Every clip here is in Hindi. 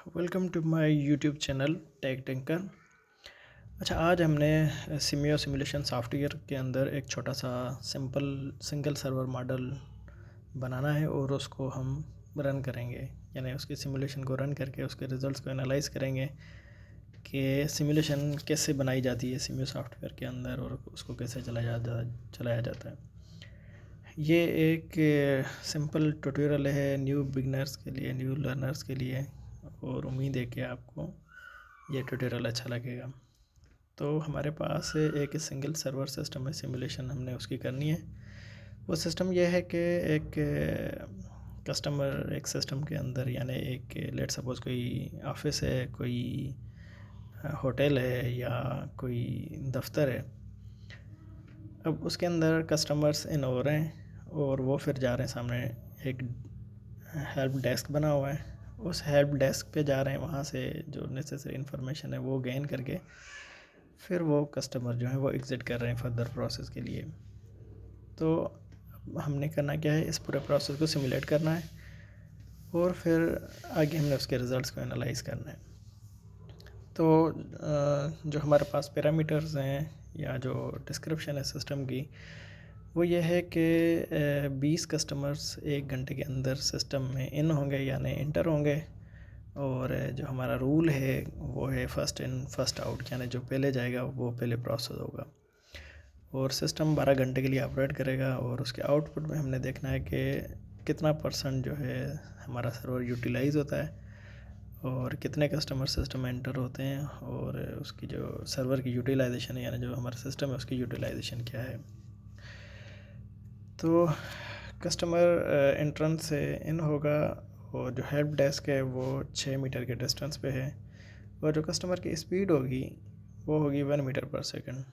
Welcome to my YouTube channel Tech Tinker. अच्छा, आज हमने सिमियो सिमुलेशन सॉफ्टवेयर के अंदर एक छोटा सा सिंपल सिंगल सर्वर मॉडल बनाना है और उसको हम रन करेंगे, यानी उसकी सिमुलेशन को रन करके उसके रिजल्ट्स को एनालाइज करेंगे कि सिमुलेशन कैसे बनाई जाती है सिमियो सॉफ्टवेयर के अंदर और उसको कैसे चलाया जाता है। ये एक सिंपल ट्यूटोरियल है न्यू बिगनर्स के लिए, न्यू लर्नर्स के लिए, और उम्मीद है कि आपको ये ट्यूटोरियल अच्छा लगेगा। तो हमारे पास एक सिंगल सर्वर सिस्टम है, सिमुलेशन हमने उसकी करनी है। वो सिस्टम ये है कि एक कस्टमर एक सिस्टम के अंदर, यानी एक लेट सपोज कोई ऑफिस है, कोई होटल है या कोई दफ्तर है। अब उसके अंदर कस्टमर्स इन हो रहे हैं और वो फिर जा रहे हैं, सामने एक हेल्प डेस्क बना हुआ है, उस हेल्प डेस्क पे जा रहे हैं, वहाँ से जो नेसेसरी इन्फॉर्मेशन है वो गेन करके फिर वो कस्टमर जो है वो एग्ज़िट कर रहे हैं फर्दर प्रोसेस के लिए। तो हमने करना क्या है, इस पूरे प्रोसेस को सिमुलेट करना है और फिर आगे हमने उसके रिज़ल्ट्स को एनालाइज करना है। तो जो हमारे पास पैरामीटर्स हैं या जो डिस्क्रिप्शन है सिस्टम की, वो ये है कि 20 कस्टमर्स 1 घंटे के अंदर सिस्टम में इन होंगे यानी इंटर होंगे, और जो हमारा रूल है वो है फर्स्ट इन फर्स्ट आउट, यानी जो पहले जाएगा वो पहले प्रोसेस होगा। और सिस्टम 12 घंटे के लिए ऑपरेट करेगा और उसके आउटपुट में हमने देखना है कि कितना % जो है हमारा सर्वर यूटिलाइज़ होता है और कितने कस्टमर सिस्टम में एंटर होते हैं, और उसकी जो सर्वर की यूटिलाइजेशन है, यानी जो हमारा सिस्टम है उसकी यूटिलाइजेशन क्या है। तो कस्टमर एंट्रेंस से इन होगा और जो हेल्प डेस्क है वो 6 मीटर के डिस्टेंस पे है, और जो कस्टमर की स्पीड होगी वो होगी 1 मीटर पर सेकंड।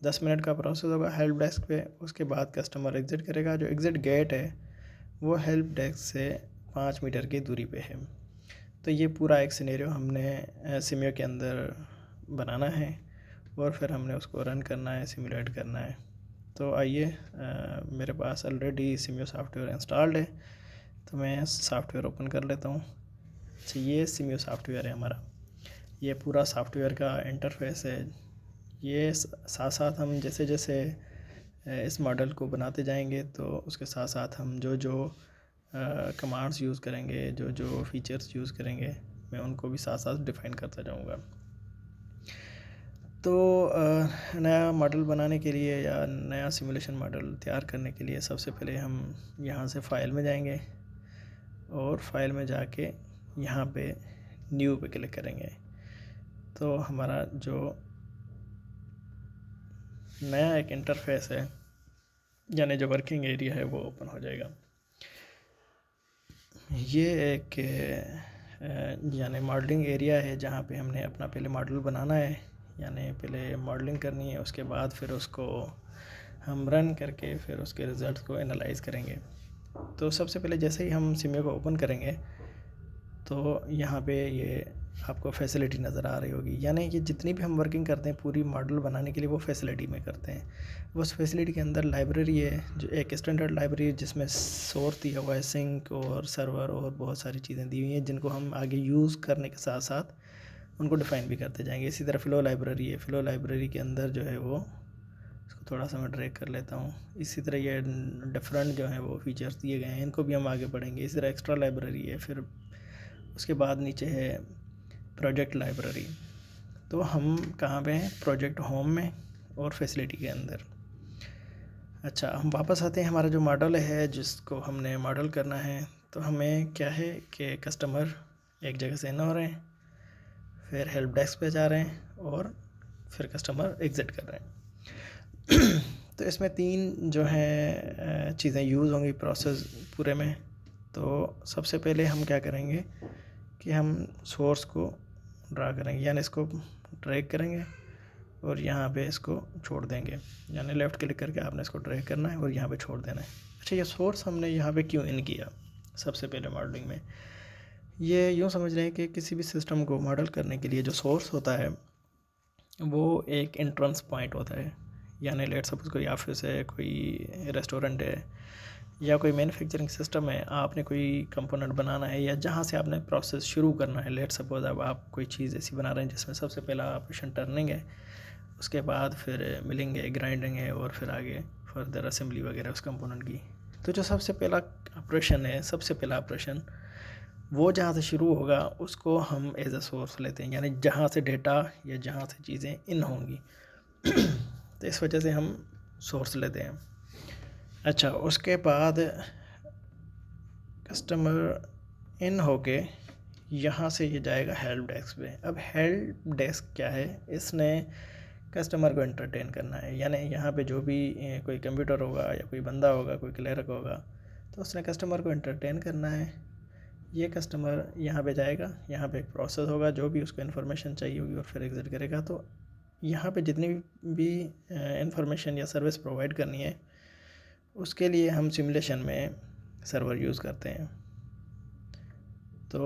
10 मिनट का प्रोसेस होगा हेल्प डेस्क पे। उसके बाद कस्टमर एग्ज़िट करेगा। जो एग्ज़िट गेट है वो हेल्प डेस्क से 5 मीटर की दूरी पे है। तो ये पूरा एक सिनेरियो हमने सिमियो के अंदर बनाना है और फिर हमने उसको रन करना है, सिमुलेट करना है। तो आइए, मेरे पास ऑलरेडी सिमियो सॉफ्टवेयर इंस्टॉल्ड है, तो मैं सॉफ्टवेयर ओपन कर लेता हूँ। अच्छा, ये सिमियो सॉफ्टवेयर है हमारा, ये पूरा सॉफ्टवेयर का इंटरफेस है। ये साथ साथ हम जैसे जैसे इस मॉडल को बनाते जाएंगे तो उसके साथ साथ हम जो जो कमांड्स यूज़ करेंगे, जो जो फीचर्स यूज़ करेंगे, मैं उनको भी साथ साथ डिफ़ाइन करता जाऊंगा। तो नया मॉडल बनाने के लिए या नया सिमुलेशन मॉडल तैयार करने के लिए सबसे पहले हम यहाँ से फ़ाइल में जाएंगे और फाइल में जाके यहाँ पे न्यू पे क्लिक करेंगे। तो हमारा जो नया एक इंटरफेस है, यानी जो वर्किंग एरिया है, वो ओपन हो जाएगा। ये एक यानी मॉडलिंग एरिया है जहाँ पे हमने अपना पहले मॉडल बनाना है, यानी पहले मॉडलिंग करनी है, उसके बाद फिर उसको हम रन करके फिर उसके रिज़ल्ट को एनालाइज करेंगे। तो सबसे पहले जैसे ही हम सिमियो को ओपन करेंगे तो यहाँ पे ये आपको फैसिलिटी नज़र आ रही होगी, यानी कि जितनी भी हम वर्किंग करते हैं पूरी मॉडल बनाने के लिए वो फैसिलिटी में करते हैं। उस फैसिलिटी के अंदर लाइब्रेरी है, जो एक स्टैंडर्ड लाइब्रेरी है जिसमें सोर्स दिया हुआ है, सिंक और सर्वर और बहुत सारी चीज़ें दी हुई हैं जिनको हम आगे यूज़ करने के साथ साथ उनको डिफ़ाइन भी करते जाएंगे। इसी तरह फ़्लो लाइब्रेरी है, फ़्लो लाइब्रेरी के अंदर जो है वो, इसको थोड़ा सा मैं ड्रैग कर लेता हूँ। इसी तरह ये डिफरेंट जो है वो फीचर्स दिए गए हैं, इनको भी हम आगे बढ़ेंगे। इसी तरह एक्स्ट्रा लाइब्रेरी है, फिर उसके बाद नीचे है प्रोजेक्ट लाइब्रेरी। तो हम कहाँ पे हैं, प्रोजेक्ट होम में और फैसिलिटी के अंदर। अच्छा, हम वापस आते हैं, हमारा जो मॉडल है जिसको हमने मॉडल करना है, तो हमें क्या है कि कस्टमर एक जगह से इन हो रहे हैं, फिर हेल्प डेस्क पे जा रहे हैं और फिर कस्टमर एग्ज़िट कर रहे हैं। तो इसमें 3 जो हैं चीज़ें यूज़ होंगी प्रोसेस पूरे में। तो सबसे पहले हम क्या करेंगे कि हम सोर्स को ड्रा करेंगे, यानी इसको ड्रैग करेंगे और यहाँ पे इसको छोड़ देंगे, यानी लेफ़्ट क्लिक करके आपने इसको ड्रैग करना है और यहाँ पे छोड़ देना है। अच्छा, ये सोर्स हमने यहाँ पे क्यों इन किया सबसे पहले मॉडलिंग में, ये यूँ समझ रहे हैं कि किसी भी सिस्टम को मॉडल करने के लिए जो सोर्स होता है वो एक एंट्रेंस पॉइंट होता है। यानी लेट सपोज कोई ऑफिस है, कोई रेस्टोरेंट है या कोई मैन्युफैक्चरिंग सिस्टम है, आपने कोई कंपोनेंट बनाना है या जहाँ से आपने प्रोसेस शुरू करना है, लेट सपोज अब आप कोई चीज़ ऐसी बना रहे हैं जिसमें सबसे पहला ऑपरेशन टर्निंग है, उसके बाद फिर मिलिंग है, ग्राइंडिंग है, और फिर आगे फर्दर असेंबली वगैरह उस कंपोनेंट की। तो जो सबसे पहला ऑपरेशन है, सबसे पहला ऑपरेशन वो जहाँ से शुरू होगा उसको हम एज अ सोर्स लेते हैं, यानी जहाँ से डेटा या जहाँ से चीज़ें इन होंगी। तो इस वजह से हम सोर्स लेते हैं। अच्छा, उसके बाद कस्टमर इन होके यहाँ से ये जाएगा हेल्प डेस्क पे। अब हेल्प डेस्क क्या है, इसने कस्टमर को एंटरटेन करना है, यानी यहाँ पे जो भी कोई कंप्यूटर होगा या कोई बंदा होगा, कोई क्लर्क होगा, तो उसने कस्टमर को एंटरटेन करना है। ये कस्टमर यहाँ पे जाएगा, यहाँ पे एक प्रोसेस होगा, जो भी उसको इन्फॉर्मेशन चाहिए होगी और फिर एग्जिट करेगा। तो यहाँ पे जितनी भी इंफॉर्मेशन या सर्विस प्रोवाइड करनी है उसके लिए हम सिमुलेशन में सर्वर यूज़ करते हैं। तो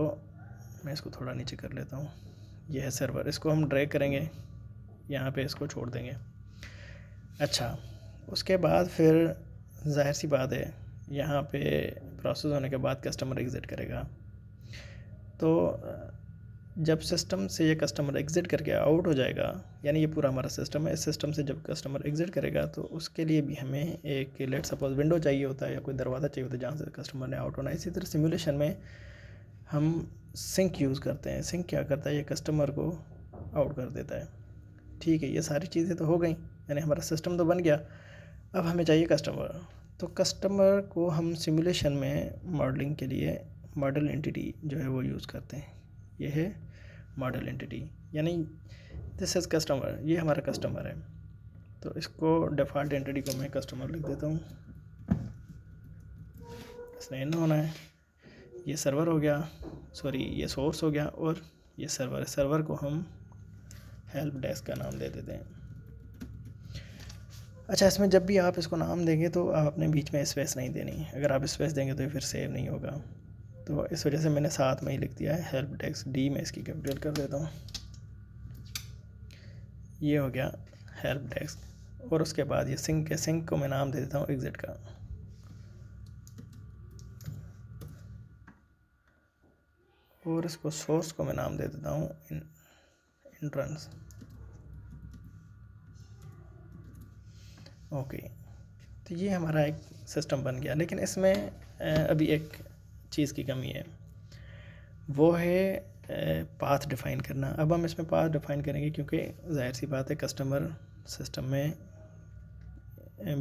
मैं इसको थोड़ा नीचे कर लेता हूँ। यह है सर्वर, इसको हम ड्रैग करेंगे, यहाँ पे इसको छोड़ देंगे। अच्छा, उसके बाद फिर जाहिर सी बात है, यहाँ पे प्रोसेस होने के बाद कस्टमर एग्ज़िट करेगा। तो जब सिस्टम से ये कस्टमर एग्ज़िट करके आउट हो जाएगा, यानी ये पूरा हमारा सिस्टम है, इस सिस्टम से जब कस्टमर एग्ज़िट करेगा तो उसके लिए भी हमें एक लेट सपोज विंडो चाहिए होता है या कोई दरवाज़ा चाहिए होता है जहाँ से कस्टमर ने आउट होना है। इसी तरह सिमुलेशन में हम सिंक यूज़ करते हैं। सिंक क्या करता है, ये कस्टमर को आउट कर देता है। ठीक है, ये सारी चीज़ें तो हो गई, यानी हमारा सिस्टम तो बन गया। अब हमें चाहिए कस्टमर। तो कस्टमर को हम सिमुलेशन में मॉडलिंग के लिए मॉडल एंटिटी जो है वो यूज़ करते हैं। ये है मॉडल एंटिटी, यानी दिस इज़ कस्टमर, ये हमारा कस्टमर है। तो इसको डिफ़ॉल्ट एंटिटी को मैं कस्टमर लिख देता हूँ, इसने इन होना है। ये सर्वर हो गया, सॉरी ये सोर्स हो गया, और ये सर्वर है। सर्वर को हम हेल्प डेस्क का नाम दे देते हैं। अच्छा, इसमें जब भी आप इसको नाम देंगे तो आपने बीच में स्पेस नहीं देनी। अगर आप स्पेस देंगे तो फिर सेव नहीं होगा। तो इस वजह से मैंने साथ में ही लिख दिया है हेल्प डेस्क। डी में इसकी कैपिटल कर देता हूँ। ये हो गया हेल्प डेस्क। और उसके बाद ये सिंक है, सिंक को मैं नाम दे देता हूँ एग्जिट का। और इसको सोर्स को मैं नाम दे देता हूँ इंट्रेंस। ओके, तो ये हमारा एक सिस्टम बन गया। लेकिन इसमें अभी एक चीज़ की कमी है, वो है पाथ डिफ़ाइन करना। अब हम इसमें पाथ डिफ़ाइन करेंगे क्योंकि जाहिर सी बात है कस्टमर सिस्टम में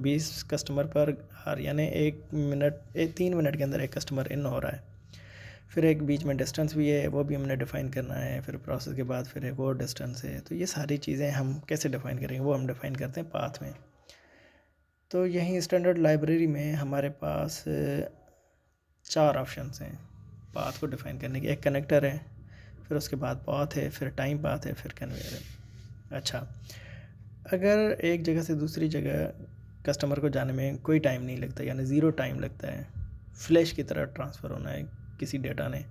20 कस्टमर पर आर, यानी 3 मिनट के अंदर एक कस्टमर इन हो रहा है। फिर एक बीच में डिस्टेंस भी है, वो भी हमने डिफ़ाइन करना है। फिर प्रोसेस के बाद फिर एक और डिस्टेंस है। तो ये सारी चीज़ें हम कैसे डिफ़ाइन करेंगे, वो हम डिफ़ाइन करते हैं पाथ में। तो यहीं स्टैंडर्ड लाइब्रेरी में हमारे पास 4 ऑप्शंस हैं पाथ को डिफ़ाइन करने के। एक कनेक्टर है, फिर उसके बाद पाथ है, फिर टाइम पाथ है, फिर कन्वेयर है। अच्छा, अगर एक जगह से दूसरी जगह कस्टमर को जाने में कोई टाइम नहीं लगता, यानी ज़ीरो टाइम लगता है, फ्लैश की तरह ट्रांसफ़र होना है किसी डेटा ने,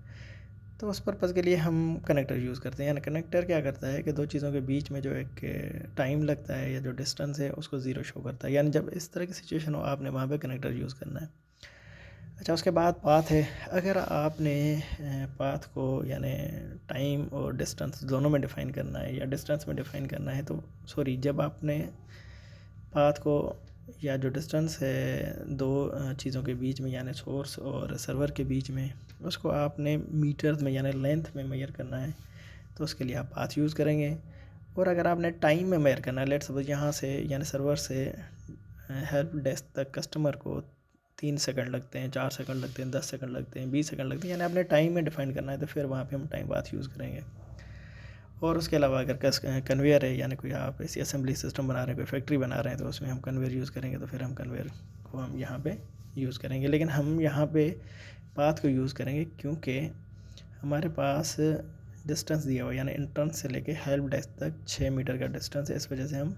तो उस पर्पज़ के लिए हम कनेक्टर यूज़ करते हैं। यानी कनेक्टर क्या करता है कि दो चीज़ों के बीच में जो एक टाइम लगता है या जो डिस्टेंस है उसको ज़ीरो शो करता है। यानी जब इस तरह की सिचुएशन हो, आपने वहाँ पे कनेक्टर यूज़ करना है। अच्छा, उसके बाद पाथ है। अगर आपने पाथ को यानी टाइम और डिस्टेंस दोनों में डिफ़ाइन करना है या डिस्टेंस में डिफ़ाइन करना है, तो सॉरी, जब आपने पाथ को या जो डिस्टेंस है दो चीज़ों के बीच में, यानी सोर्स और सर्वर के बीच में, उसको आपने मीटर्स में यानी लेंथ में मेजर करना है, तो उसके लिए आप पाथ यूज़ करेंगे। और अगर आपने टाइम में मेजर करना है, लेट्स सपोज यहाँ से यानी सर्वर से हेल्प डेस्क तक कस्टमर को 3 सेकंड लगते हैं, 4 सेकंड लगते हैं, 10 सेकंड लगते हैं, 20 सेकंड लगते हैं, यानी आपने टाइम में डिफ़ाइन करना है, तो फिर वहाँ पे हम टाइम पाथ यूज़ करेंगे। और उसके अलावा अगर कन्वेयर है, यानी कोई आप ऐसी असेंबली सिस्टम बना रहे हैं, कोई फैक्ट्री बना रहे हैं, तो उसमें हम कन्वेयर यूज़ करेंगे, तो फिर हम कन्वेयर को हम यहाँ पे यूज़ करेंगे। लेकिन हम यहाँ पे पाथ को यूज़ करेंगे क्योंकि हमारे पास डिस्टेंस दिया हुआ, यानी इंट्रेंस से लेके हेल्प डेस्क तक 6 मीटर का डिस्टेंस है। इस वजह से हम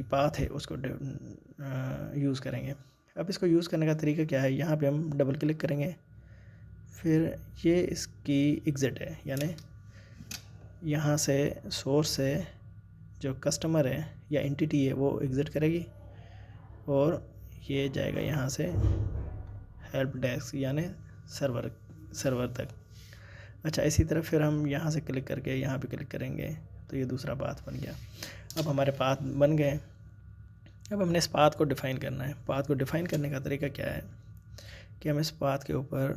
पाथ है उसको यूज़ करेंगे। अब इसको यूज़ करने का तरीका क्या है, यहाँ पे हम डबल क्लिक करेंगे, फिर ये इसकी एग्ज़िट है, यानी यहाँ से सोर्स से जो कस्टमर है या एंटिटी है वो एग्ज़िट करेगी, और ये जाएगा यहाँ से हेल्प डेस्क यानी सर्वर तक। अच्छा, इसी तरह फिर हम यहाँ से क्लिक करके यहाँ पे क्लिक करेंगे तो ये दूसरा पाथ बन गया। अब हमारे पाथ बन गए। अब हमने इस पाथ को डिफ़ाइन करना है। पाथ को डिफ़ाइन करने का तरीका क्या है कि हम इस पाथ के ऊपर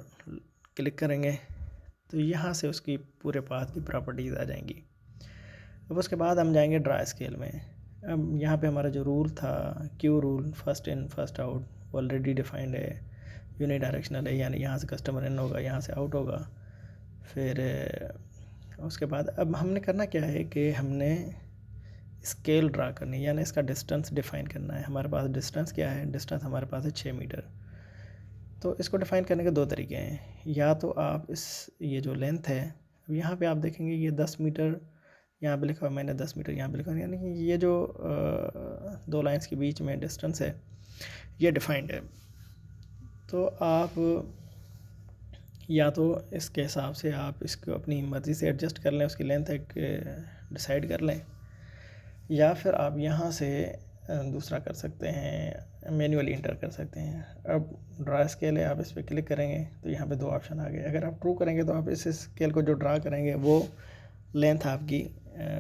क्लिक करेंगे तो यहाँ से उसकी पूरे पाथ की प्रॉपर्टीज़ आ जाएंगी। अब उसके बाद हम जाएंगे ड्रा स्केल में। अब यहाँ पे हमारा जो रूल था Q rule, first in first out, already defined है, यूनि डायरेक्शनल है, यानी यहाँ से कस्टमर इन होगा, यहाँ से आउट होगा। फिर उसके बाद अब हमने करना क्या है कि हमने स्केल ड्रा करनी है, यानी इसका डिस्टेंस डिफ़ाइन करना है। हमारे पास डिस्टेंस क्या है, डिस्टेंस हमारे पास है 6 मीटर। तो इसको डिफ़ाइन करने के दो तरीके हैं। या तो आप ये जो लेंथ है, अब यहाँ पे आप देखेंगे ये 10 मीटर यहाँ पे लिखा हुआ, मैंने 10 मीटर यहाँ पे लिखा हुआ, यानी कि ये जो दो लाइंस के बीच में डिस्टेंस है ये डिफाइंड है। तो आप या तो इसके हिसाब से आप इसको अपनी मर्ज़ी से एडजस्ट कर लें, उसकी लेंथ एक डिसाइड कर लें, या फिर आप यहाँ से दूसरा कर सकते हैं, मैन्युअली इंटर कर सकते हैं। अब ड्रा स्केल है, आप इस पर क्लिक करेंगे तो यहाँ पे दो ऑप्शन आ गए। अगर आप ट्रू करेंगे तो आप इस स्केल को जो ड्रा करेंगे वो लेंथ आपकी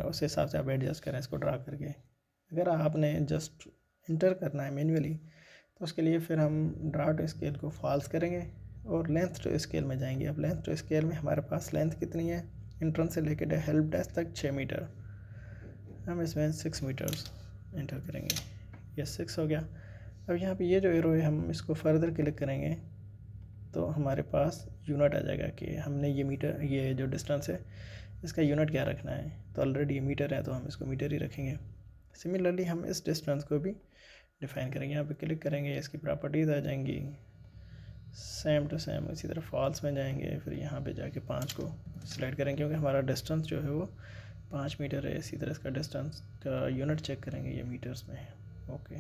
उस हिसाब से आप एडजस्ट करें इसको ड्रा करके। अगर आपने जस्ट इंटर करना है मैन्युअली तो उसके लिए फिर हम ड्रा टू स्केल को फॉल्स करेंगे और लेंथ टू स्केल में जाएंगे। अब लेंथ टू स्केल में हमारे पास लेंथ कितनी है, इंट्रेंस से लेकर हेल्प डेस्क तक 6 मीटर, हम इसमें 6 मीटर्स इंटर करेंगे। ये 6 हो गया। अब यहाँ पे ये जो एरो है हम इसको फर्दर क्लिक करेंगे तो हमारे पास यूनिट आ जाएगा कि हमने ये मीटर, ये जो डिस्टेंस है इसका यूनिट क्या रखना है। तो ऑलरेडी ये मीटर है तो हम इसको मीटर ही रखेंगे। सिमिलरली हम इस डिस्टेंस को भी डिफ़ाइन करेंगे। यहाँ पे क्लिक करेंगे, इसकी प्रॉपर्टीज़ आ जाएंगी, सेम टू सेम इसी तरह फॉल्स में जाएंगे, फिर यहाँ पे जाके 5 को सिलेक्ट करेंगे क्योंकि हमारा डिस्टेंस जो है वो 5 मीटर है। इसी तरह इसका डिस्टेंस का यूनिट चेक करेंगे, ये मीटर्स में है। ओके,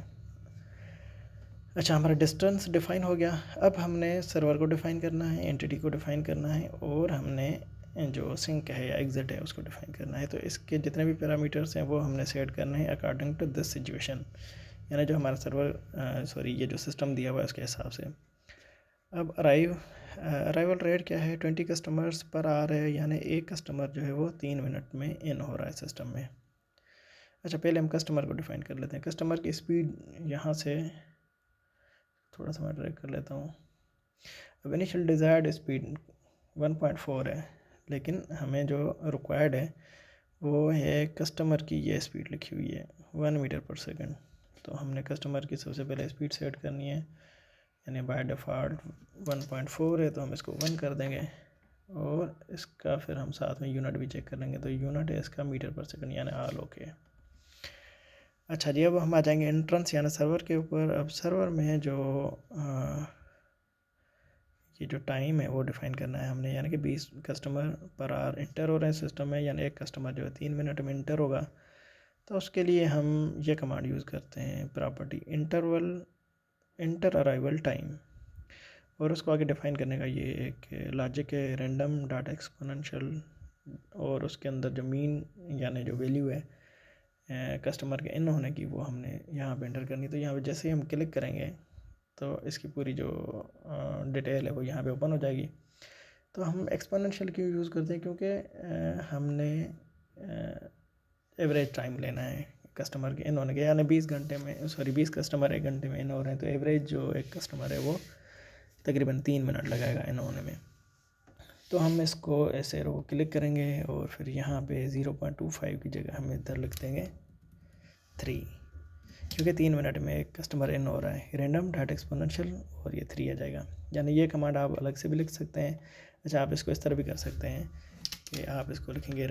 अच्छा, हमारा डिस्टेंस डिफ़ाइन हो गया। अब हमने सर्वर को डिफ़ाइन करना है, एंटिटी को डिफ़ाइन करना है, और हमने जो सिंक है या एग्जिट है उसको डिफ़ाइन करना है। तो इसके जितने भी पैरामीटर्स हैं वो हमने सेट करने हैं अकॉर्डिंग टू दिस सिचुएशन, यानी जो हमारा सर्वर ये जो सिस्टम दिया हुआ है उसके हिसाब से। अब अराइवल रेट क्या है, 20 कस्टमर्स पर आ रहे हैं, यानी एक कस्टमर जो है वो 3 मिनट में इन हो रहा है सिस्टम में। अच्छा, पहले हम कस्टमर को डिफ़ाइन कर लेते हैं। कस्टमर की स्पीड यहाँ से थोड़ा सा मैं ट्रैक कर लेता हूँ। अब इनिशियल डिज़ायर्ड स्पीड 1.4 है, लेकिन हमें जो रिक्वायर्ड है वो है कस्टमर की ये स्पीड लिखी हुई है 1 मीटर पर सेकंड। तो हमने कस्टमर की सबसे पहले स्पीड सेट करनी है, यानी बाय डिफ़ॉल्ट 1.4 है तो हम इसको 1 कर देंगे, और इसका फिर हम साथ में यूनिट भी चेक कर लेंगे। तो यूनिट है इसका मीटर पर सेकंड, यानी ऑल ओके। अच्छा जी, अब हम आ जाएंगे एंट्रेंस यानी सर्वर के ऊपर। अब सर्वर में जो ये जो टाइम है वो डिफ़ाइन करना है हमने, यानी कि 20 कस्टमर पर आवर इंटर हो रहे हैं सिस्टम में, यानी एक कस्टमर जो है 3 मिनट में इंटर होगा। तो उसके लिए हम ये कमांड यूज़ करते हैं, प्रॉपर्टी इंटर अराइवल टाइम, और उसको आगे डिफ़ाइन करने का ये एक लॉजिक है, रैंडम डॉट एक्सपोनेंशियल, और उसके अंदर जो मीन यानी जो वैल्यू है कस्टमर के इन होने की वो हमने यहाँ पे एंटर करनी। तो यहाँ पे जैसे ही हम क्लिक करेंगे तो इसकी पूरी जो डिटेल है वो यहाँ पे ओपन हो जाएगी। तो हम एक्सपोनेंशियल क्यों यूज़ करते हैं, क्योंकि हमने एवरेज टाइम लेना है कस्टमर के इन होने के, यानी 20 कस्टमर 1 घंटे में इन हो रहे हैं, तो एवरेज जो एक कस्टमर है वो तकरीबन 3 मिनट लगाएगा इन होने में। तो हम इसको ऐसे रो क्लिक करेंगे और फिर यहाँ पे 0.25 की जगह हम इधर लिख देंगे 3, क्योंकि 3 मिनट में एक कस्टमर इन हो रहा है। रैंडम डॉट एक्सपोनेंशियल और ये 3 आ जाएगा, यानी ये कमांड आप अलग से भी लिख सकते हैं। अच्छा, आप इसको इस तरह भी कर सकते हैं कि आप इसको लिखेंगे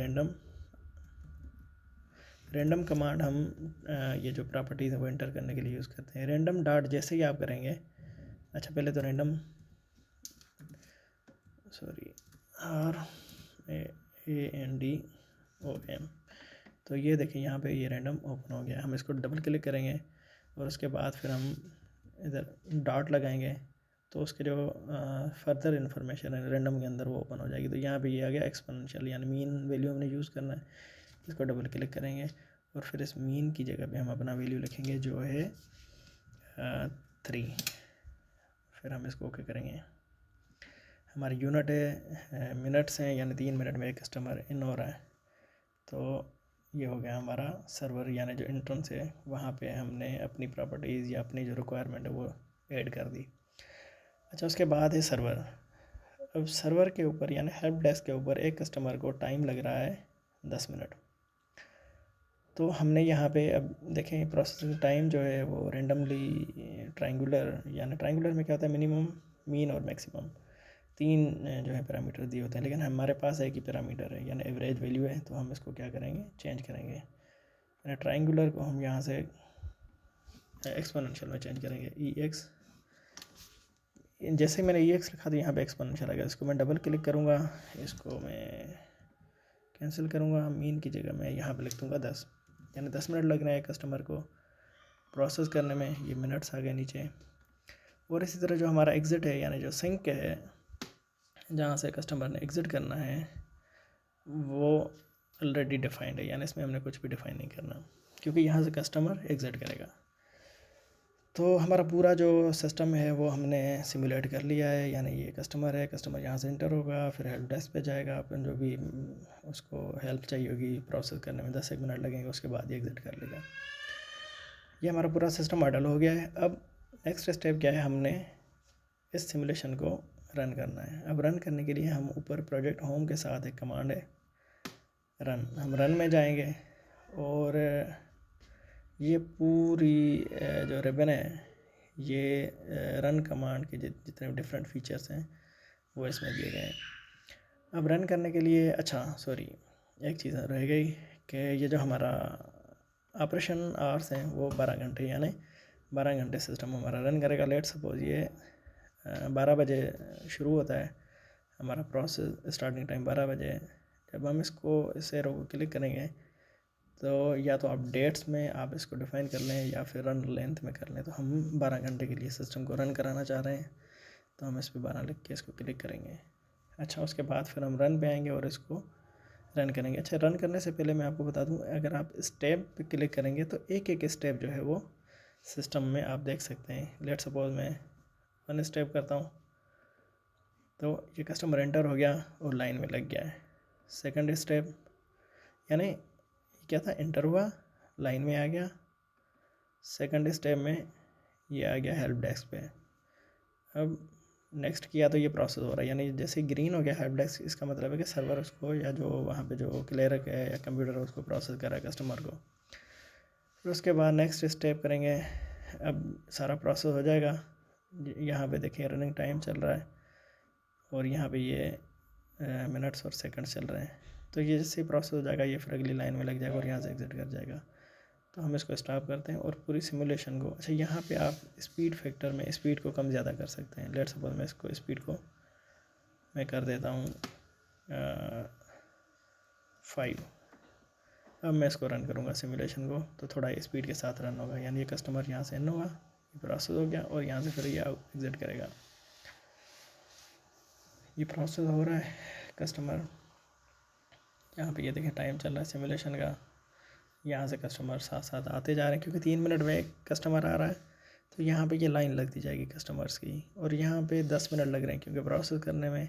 रैंडम कमांड हम ये जो प्रॉपर्टीज़ है वो एंटर करने के लिए यूज़ करते हैं। रैंडम डॉट जैसे ही आप करेंगे, अच्छा पहले तो रैंडम RANDOM, तो ये देखिए यहाँ पे ये रैंडम ओपन हो गया। हम इसको डबल क्लिक करेंगे और उसके बाद फिर हम इधर डॉट लगाएंगे तो उसके जो फर्दर इन्फॉर्मेशन है रैंडम के अंदर वो ओपन हो जाएगी। तो यहाँ पे ये आ गया एक्सपोनेंशियल, यानी मीन वैल्यू हमने यूज़ करना है। इसको डबल क्लिक करेंगे और फिर इस मीन की जगह पे हम अपना वैल्यू लिखेंगे जो है 3, फिर हम इसको ओके करेंगे। हमारी यूनिट है मिनट्स हैं, यानी 3 मिनट में एक कस्टमर इन हो रहा है। तो ये हो गया हमारा सर्वर, यानी जो इंट्रेंस है वहाँ पे हमने अपनी प्रॉपर्टीज़ या अपनी जो रिक्वायरमेंट है वो ऐड कर दी। अच्छा, उसके बाद है सर्वर। अब सर्वर के ऊपर यानी हेल्प डेस्क के ऊपर एक कस्टमर को टाइम लग रहा है 10 मिनट। तो हमने यहाँ पे अब देखें प्रोसेसिंग टाइम जो है वो रेंडमली ट्रायंगुलर, यानी ट्रायंगुलर में क्या होता है, मिनिमम, मीन और मैक्सिमम 3 जो है पैरामीटर दिए होते हैं, लेकिन हमारे पास एक ही पैरामीटर है यानी एवरेज वैल्यू है। तो हम इसको क्या करेंगे, चेंज करेंगे, यानी ट्रायंगुलर को हम यहाँ से एक्सपोनेंशियल में चेंज करेंगे, EX। जैसे मैंने EX लिखा था यहाँ पे एक्सपोनेंशियल आ गया। इसको मैं डबल क्लिक करूँगा, इसको मैं कैंसिल करूँगा, मीन की जगह मैं यहाँ पे लिख दूँगा 10, यानी 10 मिनट लग रहे हैं कस्टमर को प्रोसेस करने में। ये मिनट्स आ गए नीचे। और इसी तरह जो हमारा एग्ज़िट है, यानी जो सिंक है जहाँ से कस्टमर ने एग्ज़िट करना है, वो ऑलरेडी डिफाइंड है, यानी इसमें हमने कुछ भी डिफाइन नहीं करना, क्योंकि यहाँ से कस्टमर एग्ज़िट करेगा। तो हमारा पूरा जो सिस्टम है वो हमने सिमुलेट कर लिया है, यानी ये कस्टमर है, कस्टमर यहाँ से इंटर होगा, फिर हेल्प डेस्क पे जाएगा, अपन जो भी उसको हेल्प चाहिए होगी प्रोसेस करने में 10 एक मिनट लगेंगे, उसके बाद ये एग्ज़िट कर लेगा। ये हमारा पूरा सिस्टम मॉडल हो गया है। अब नेक्स्ट स्टेप क्या है, हमने इस सिमुलेशन को रन करना है। अब रन करने के लिए हम ऊपर प्रोजेक्ट होम के साथ एक कमांड है रन, हम रन में जाएंगे और ये पूरी जो रिबन है ये रन कमांड के जितने डिफरेंट फीचर्स हैं वो इसमें दिए गए हैं। अब रन करने के लिए, अच्छा सॉरी, एक चीज़ रह गई कि ये जो हमारा ऑपरेशन आवर्स हैं वो 12 घंटे, यानी 12 घंटे सिस्टम हमारा रन करेगा। लेट सपोज ये 12 बजे शुरू होता है हमारा प्रोसेस, स्टार्टिंग टाइम 12 बजे है। जब हम इसको इस एरो को क्लिक करेंगे तो या तो आप डेट्स में आप इसको डिफ़ाइन कर लें या फिर रन लेंथ में कर लें। तो हम 12 घंटे के लिए सिस्टम को रन कराना चाह रहे हैं, तो हम इस पर 12 लिख के इसको क्लिक करेंगे। अच्छा, उसके बाद फिर हम रन पे आएंगे और इसको रन करेंगे। अच्छा, रन करने से पहले मैं आपको बता दूं, अगर आप स्टेप पे क्लिक करेंगे तो एक एक स्टेप जो है वो सिस्टम में आप देख सकते हैं। लेट सपोज मैं 1 स्टेप करता हूँ तो ये कस्टमर एंटर हो गया और लाइन में लग गया है। सेकंड स्टेप, यानी क्या था, एंटर हुआ, लाइन में आ गया। सेकंड स्टेप में ये आ गया हेल्प डेस्क पे। अब नेक्स्ट किया तो ये प्रोसेस हो रहा है, यानी जैसे ग्रीन हो गया हेल्प डेस्क, इसका मतलब है कि सर्वर उसको या जो वहाँ पे जो क्लर्क है या कंप्यूटर है उसको प्रोसेस कर रहा है कस्टमर को। फिर उसके बाद नेक्स्ट स्टेप करेंगे। अब सारा प्रोसेस हो जाएगा। यहाँ पे देखिए रनिंग टाइम चल रहा है और यहाँ पे ये मिनट्स और सेकंड्स चल रहे हैं। तो ये जैसे प्रोसेस हो जाएगा ये फिर अगली लाइन में लग जाएगा और यहाँ से एग्ज़िट कर जाएगा। तो हम इसको स्टॉप करते हैं और पूरी सिमुलेशन को, अच्छा यहाँ पे आप स्पीड फैक्टर में स्पीड को कम ज़्यादा कर सकते हैं। लेट सपोज मैं इसको स्पीड को मैं कर देता हूँ 5। अब मैं इसको रन करूँगा सिमुलेशन को, तो थोड़ा स्पीड के साथ रन होगा, यानी ये कस्टमर यहाँ से इन होगा, ये प्रोसेस हो गया और यहाँ से फिर ये एग्ज़िट करेगा। ये प्रोसेस हो रहा है कस्टमर, यहाँ पे ये देखें टाइम चल रहा है सिमुलेशन का। यहाँ से कस्टमर साथ साथ आते जा रहे हैं, क्योंकि 3 मिनट में एक कस्टमर आ रहा है तो यहाँ पे ये लाइन लगती जाएगी कस्टमर्स की। और यहाँ पे 10 मिनट लग रहे हैं क्योंकि प्रोसेस करने में,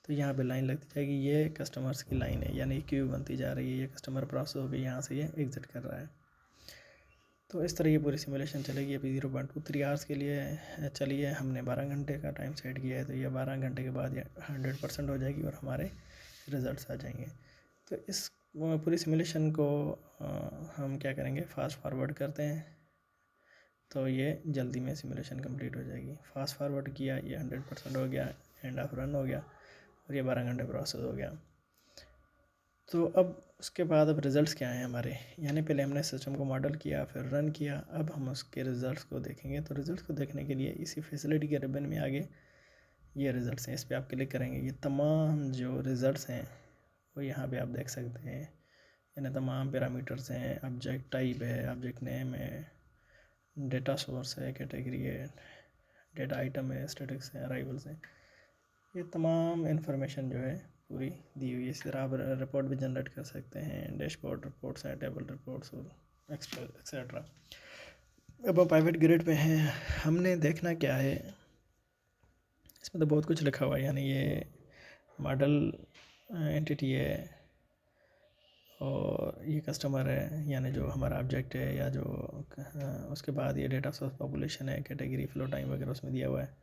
तो यहाँ पे लाइन लगती जाएगी। ये कस्टमर्स की लाइन है, यानी क्यू बनती जा रही है। ये कस्टमर प्रोसेस हो गई, यहाँ से ये एग्ज़िट कर रहा है। तो इस तरह ये पूरी सिमुलेशन चलेगी। अभी 0.23 आवर्स के लिए चलिए, हमने 12 घंटे का टाइम सेट किया है, तो ये 12 घंटे के बाद ये 100% हो जाएगी और हमारे रिज़ल्ट्स आ जाएंगे। तो इस पूरी सिमुलेशन को हम क्या करेंगे, फास्ट फॉरवर्ड करते हैं, तो ये जल्दी में सिमुलेशन कंप्लीट हो जाएगी। फास्ट फॉरवर्ड किया, ये 100% हो गया, एंड ऑफ रन हो गया और ये 12 घंटे प्रोसेस हो गया। तो अब उसके बाद अब रिज़ल्ट्स क्या हैं हमारे, यानी पहले हमने सिस्टम को मॉडल किया, फिर रन किया, अब हम उसके रिज़ल्ट्स को देखेंगे। तो रिज़ल्ट्स को देखने के लिए इसी फैसिलिटी के रिबन में आगे ये रिज़ल्ट्स हैं, इस पर आप क्लिक करेंगे। ये तमाम जो रिज़ल्ट्स हैं वो यहाँ पे आप देख सकते हैं। यानी तमाम पैरामीटर्स हैं, ऑब्जेक्ट टाइप है, ऑब्जेक्ट नेम है, डेटा सोर्स है, कैटेगरी है, डेटा आइटम है, स्टैटिक्स है, अराइवल्स हैं। ये तमाम इन्फॉर्मेशन जो है पूरी दी हुई है। इस तरह आप रिपोर्ट भी जनरेट कर सकते हैं, डैशबोर्ड रिपोर्ट्स हैं, टेबल रिपोर्ट्स और एक्सेट्रा। अब हम प्राइवेट ग्रिड पे हैं। हमने देखना क्या है, इसमें तो बहुत कुछ लिखा हुआ है, यानी ये मॉडल एंटिटी है और ये कस्टमर है, यानी जो हमारा ऑब्जेक्ट है, या जो उसके बाद ये डेटा सोर्स पॉपुलेशन है, कैटेगरी, फ्लो टाइम वगैरह उसमें दिया हुआ है।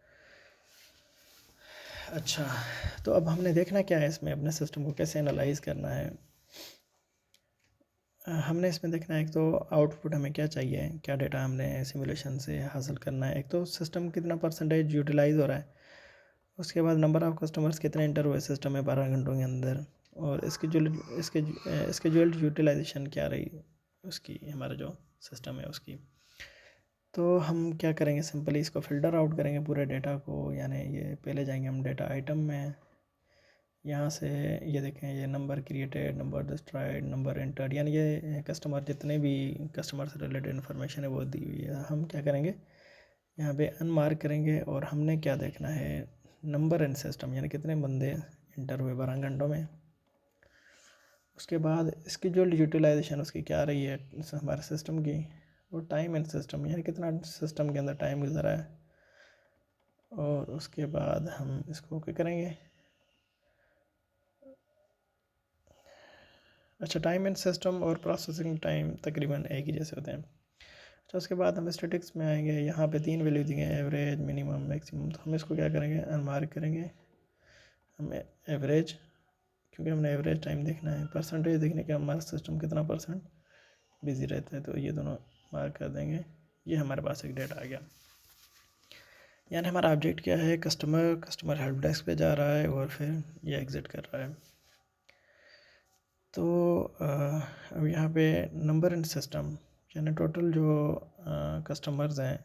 अच्छा, तो अब हमने देखना क्या है, इसमें अपने सिस्टम को कैसे एनालाइज करना है। हमने इसमें देखना है, एक तो आउटपुट हमें क्या चाहिए, क्या डेटा हमने सिमुलेशन से हासिल करना है। एक तो सिस्टम कितना परसेंटेज यूटिलाइज हो रहा है, उसके बाद नंबर ऑफ़ कस्टमर्स कितने इंटर हुए सिस्टम में 12 घंटों के अंदर, और स्केड्यूल्ड यूटिलाइजेशन क्या रही उसकी, हमारा जो सिस्टम है उसकी। तो हम क्या करेंगे, सिंपली इसको फ़िल्टर आउट करेंगे पूरे डेटा को। यानी ये पहले जाएंगे हम डेटा आइटम में, यहाँ से ये देखें, ये number created, number destroyed, number entered, यानी ये कस्टमर, जितने भी कस्टमर से रिलेटेड इन्फॉर्मेशन है वो दी हुई है। हम क्या करेंगे, यहाँ पे अनमार्क करेंगे, और हमने क्या देखना है, नंबर इन सिस्टम, यानी कितने बंदे इंटर हुए 12 घंटों में। उसके बाद स्केड्यूल्ड यूटिलाइजेशन उसकी क्या रही है हमारे सिस्टम की, वो टाइम इन सिस्टम, यानी कितना सिस्टम के अंदर टाइम गुजरा है। और उसके बाद हम इसको क्या करेंगे, अच्छा, टाइम इन सिस्टम और प्रोसेसिंग टाइम तकरीबन एक ही जैसे होते हैं। अच्छा, उसके बाद हम स्टैटिक्स में आएंगे, यहाँ पे 3 वैल्यू दी हैं, एवरेज, मिनिमम, मैक्सिमम। तो हम इसको क्या करेंगे, अनमार्क करेंगे। हम एवरेज, क्योंकि हमने एवरेज टाइम देखना है, परसेंटेज देखने के हमारा सिस्टम कितना परसेंट बिजी रहता है, तो ये दोनों मार्क कर देंगे। ये हमारे पास एक डेटा आ गया, यानी हमारा ऑब्जेक्ट क्या है, कस्टमर हेल्प डेस्क पे जा रहा है और फिर ये एग्ज़िट कर रहा है। तो अब यहाँ पे नंबर इन सिस्टम, यानी टोटल जो कस्टमर्स हैं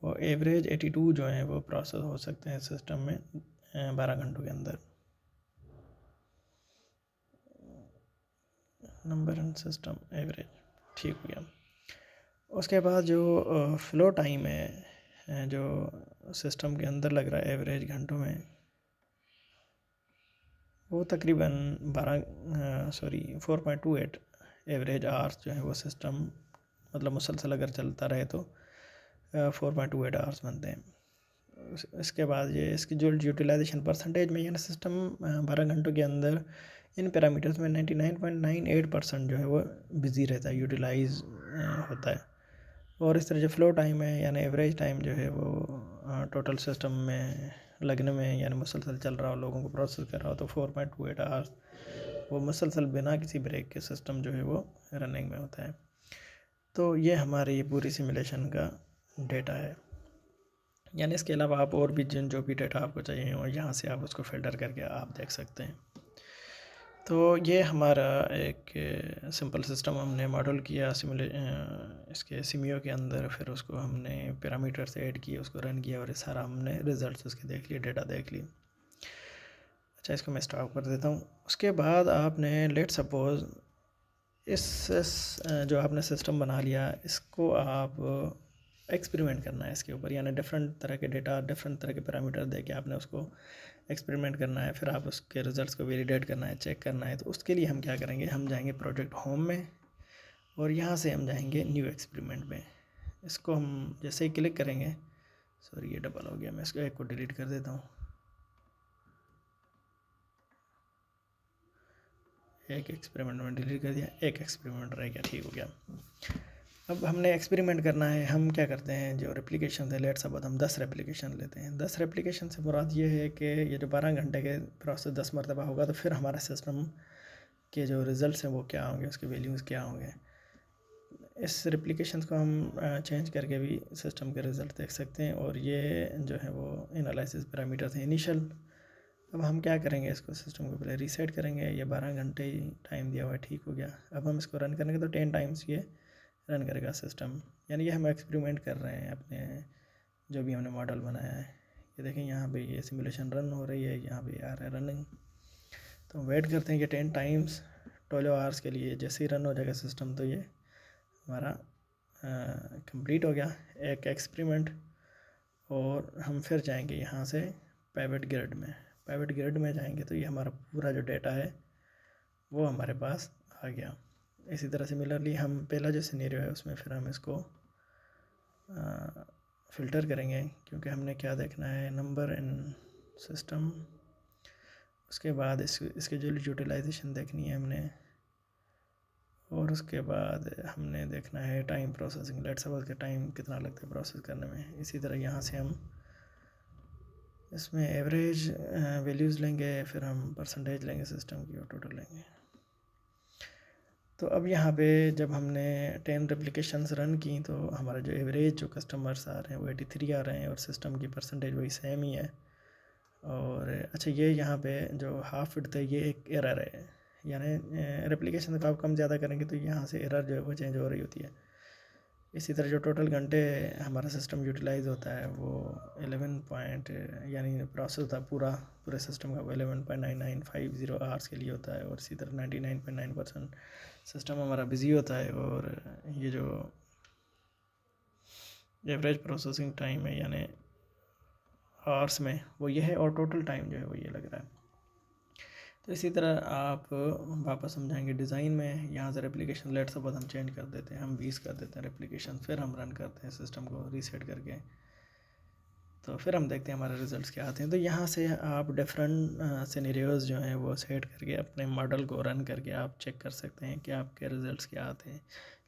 वो एवरेज 82 जो हैं वो प्रोसेस हो सकते हैं सिस्टम में 12 घंटों के अंदर। नंबर इन सिस्टम एवरेज, ठीक हो गया। उसके बाद जो फ़्लो टाइम है जो सिस्टम के अंदर लग रहा है एवरेज घंटों में, वो तकरीबन 4.28 एवरेज आवर्स जो है वो सिस्टम, मतलब मुसलसल अगर चलता रहे तो 4.28 आवर्स बनते हैं। इसके बाद ये इसकी जो यूटिलाइजेशन परसेंटेज में, यानी सिस्टम 12 घंटों के अंदर इन पैरामीटर्स में 99.98% जो है वो बिज़ी रहता है, यूटिलाइज होता है। और इस तरह जो फ़्लो टाइम है, यानी एवरेज टाइम जो है वो टोटल सिस्टम में लगने में, यानी मुसलसल चल रहा हो, लोगों को प्रोसेस कर रहा हो, तो 4.28 आवर्स वो मुसलसल बिना किसी ब्रेक के सिस्टम जो है वो रनिंग में होता है। तो ये हमारी पूरी सिमुलेशन का डेटा है। यानी इसके अलावा आप और भी जो भी डेटा आपको चाहिए हो, यहाँ से आप उसको फ़िल्टर करके आप देख सकते हैं। तो ये हमारा एक सिंपल सिस्टम हमने मॉडल किया इसके सिमियो के अंदर, फिर उसको हमने पैरामीटर से ऐड किया, उसको रन किया, और ये सारा हमने रिजल्ट्स उसके देख लिए, डेटा देख लिए। अच्छा, इसको मैं स्टॉप कर देता हूँ। उसके बाद आपने लेट सपोज़ इस जो आपने सिस्टम बना लिया, इसको आप एक्सपेरिमेंट करना है इसके ऊपर, यानी डिफरेंट तरह के डेटा, डिफरेंट तरह के पैरामीटर दे के आपने उसको एक्सपेरिमेंट करना है, फिर आप उसके रिज़ल्ट्स को वैलिडेट करना है, चेक करना है। तो उसके लिए हम क्या करेंगे, हम जाएंगे प्रोजेक्ट होम में, और यहाँ से हम जाएंगे न्यू एक्सपेरिमेंट में। इसको हम जैसे ही क्लिक करेंगे, सॉरी ये डबल हो गया, मैं इसको एक को डिलीट कर देता हूँ। एक एक्सपेरिमेंट में डिलीट कर दिया, एक एक्सपेरिमेंट रह गया, ठीक हो गया। अब हमने एक्सपेरिमेंट करना है, हम क्या करते हैं, जो रेप्लिकेशन है, लेट्स सपोज हम 10 रेप्लिकेशन लेते हैं। 10 रेप्लिकेशन से मुराद ये है कि ये जो 12 घंटे के प्रोसेस 10 मरतबा होगा, तो फिर हमारा सिस्टम के जो रिज़ल्ट्स हैं वो क्या होंगे, उसके वैल्यूज़ क्या होंगे। इस रेप्लिकेशन को हम चेंज करके भी सिस्टम के रिज़ल्ट देख सकते हैं। और ये जो है वो एनालिसिस पैरामीटर्स हैं इनिशियल। अब हम क्या करेंगे, इसको सिस्टम को पहले रीसेट करेंगे। ये 12 घंटे ही टाइम दिया हुआ है, ठीक हो गया। अब हम इसको रन करेंगे तो 10 टाइम्स ये रन करेगा सिस्टम, यानी ये हम एक्सपेरिमेंट कर रहे हैं अपने जो भी हमने मॉडल बनाया है। ये देखें, यहाँ पे ये सिमुलेशन रन हो रही है, यहाँ पे आ रहा है रनिंग। तो वेट करते हैं कि 10 टाइम्स 12 आवर्स के लिए जैसे ही रन हो जाएगा सिस्टम, तो ये हमारा कंप्लीट हो गया एक एक्सपेरिमेंट। और हम फिर जाएंगे यहाँ से प्राइवेट ग्रिड में। प्राइवेट ग्रिड में जाएंगे तो ये हमारा पूरा जो डेटा है वो हमारे पास आ गया। इसी तरह सिमिलरली हम पहला जो सिनेरियो है उसमें फिर हम इसको फ़िल्टर करेंगे, क्योंकि हमने क्या देखना है, नंबर इन सिस्टम। उसके बाद इसके जो यूटिलाइजेशन देखनी है हमने, और उसके बाद हमने देखना है टाइम प्रोसेसिंग। लेट्स सपोज के टाइम कितना लगता है प्रोसेस करने में। इसी तरह यहाँ से हम इसमें एवरेज वैल्यूज़ लेंगे, फिर हम परसेंटेज लेंगे सिस्टम की और टोटल लेंगे। तो अब यहाँ पे जब हमने 10 रेप्लिकेशंस रन की तो हमारा जो एवरेज जो कस्टमर्स आ रहे हैं वो 83 आ रहे हैं, और सिस्टम की परसेंटेज वही सेम ही है। और अच्छा, ये यहाँ पे जो हाफ फिट थे ये एक एरर है, यानी रेप्लिकेशन का आप कम ज़्यादा करेंगे तो यहाँ से एरर जो है वो चेंज हो रही होती है। इसी तरह जो टोटल घंटे हमारा सिस्टम यूटिलाइज़ होता है वो 11 पॉइंट, यानी प्रोसेस होता है पूरे सिस्टम का वो 11.9950 आवर्स के लिए होता है। और इसी तरह 99.9% सिस्टम हमारा बिजी होता है। और ये जो एवरेज प्रोसेसिंग टाइम है यानी आवर्स में वो ये है, और टोटल टाइम जो है वो ये लग रहा है। तो इसी तरह आप वापस समझाएंगे डिज़ाइन में। यहाँ से रेप्लिकेशन लेट सपोज हम चेंज कर देते हैं, हम 20 कर देते हैं रेप्लिकेशन, फिर हम रन करते हैं सिस्टम को रीसेट करके, तो फिर हम देखते हैं हमारे रिज़ल्ट्स क्या आते हैं। तो यहाँ से आप डिफरेंट सिनेरियोज़ जो हैं वो सेट करके अपने मॉडल को रन करके आप चेक कर सकते हैं कि आपके रिज़ल्ट्स क्या आते हैं।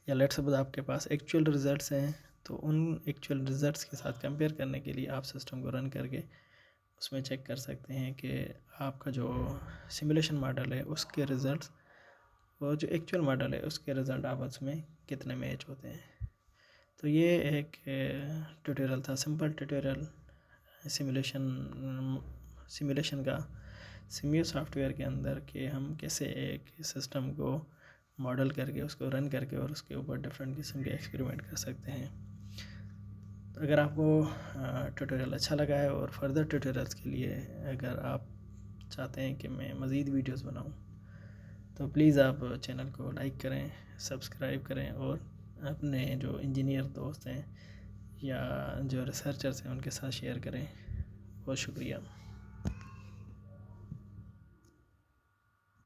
या लेट सपोज आपके पास एक्चुअल रिज़ल्ट्स हैं, तो उन एक्चुअल रिज़ल्ट्स के साथ कंपेयर करने के लिए आप सिस्टम को रन करके उसमें चेक कर सकते हैं कि आपका जो सिमुलेशन मॉडल है उसके रिज़ल्ट्स और जो एक्चुअल मॉडल है उसके रिज़ल्ट आपस में कितने मैच होते हैं। तो ये एक ट्यूटोरियल था, सिंपल ट्यूटोरियल सिमुलेशन का सिम्यू सॉफ्टवेयर के अंदर, कि हम कैसे एक सिस्टम को मॉडल करके उसको रन करके और उसके ऊपर डिफरेंट किस्म के एक्सपेरिमेंट कर सकते हैं। तो अगर आपको ट्यूटोरियल अच्छा लगा है और फर्दर ट्यूटोरियल्स के लिए अगर आप चाहते हैं कि मैं मज़ीद वीडियोस बनाऊं, तो प्लीज़ आप चैनल को लाइक करें, सब्सक्राइब करें, और अपने जो इंजीनियर दोस्त हैं या जो रिसर्चर्स हैं उनके साथ शेयर करें। बहुत शुक्रिया।